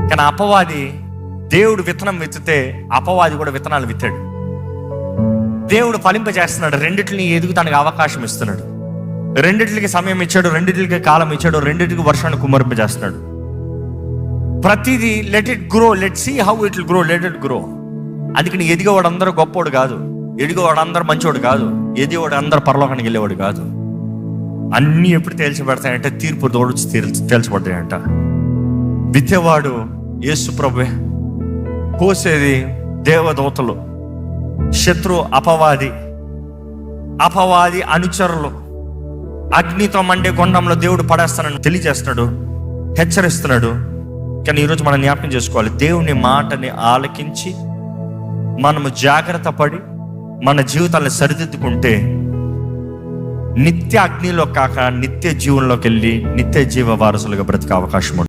కానీ అపవాది, దేవుడు విత్తనం విత్తితే అపవాది కూడా విత్తనాలు విత్తాడు. దేవుడు ఫలింపజేస్తున్నాడు, రెండిటిని ఎదుగుతానికి అవకాశం ఇస్తున్నాడు, రెండిటికి సమయం ఇచ్చాడు, రెండిటికి కాలం ఇచ్చాడు, రెండిటికి వర్షాన్ని కుమ్మరింపజేస్తున్నాడు. ప్రతిదీ let it grow, let see how it will grow, let it grow. అందుకని ఎదిగేవాడు అందరూ గొప్పోడు కాదు, ఎదిగేవాడు అందరూ మంచివాడు కాదు, ఎదిగేవాడు అందరూ పరలోకానికి వెళ్ళేవాడు కాదు. అన్నీ ఎప్పుడు తేల్చబడతాయంటే తీర్పు తోడు తేల్చబడతాయంట. విత్తేవాడు యేసు ప్రభువే, కోసేది దేవదూతలు, శత్రు అపవాది అనుచరులు. అగ్నితో మండే గుండంలో దేవుడు పడేస్తానని తెలియజేస్తున్నాడు, హెచ్చరిస్తున్నాడు. కానీ ఈరోజు మనం జ్ఞాపకం చేసుకోవాలి, దేవుని మాటని ఆలకించి మనము జాగ్రత్త పడి మన జీవితాన్ని సరిదిద్దుకుంటే నిత్య అగ్నిలో కాక నిత్య జీవంలోకి వెళ్ళి నిత్య జీవ వారసులుగా బ్రతికే అవకాశం ఉంటుంది.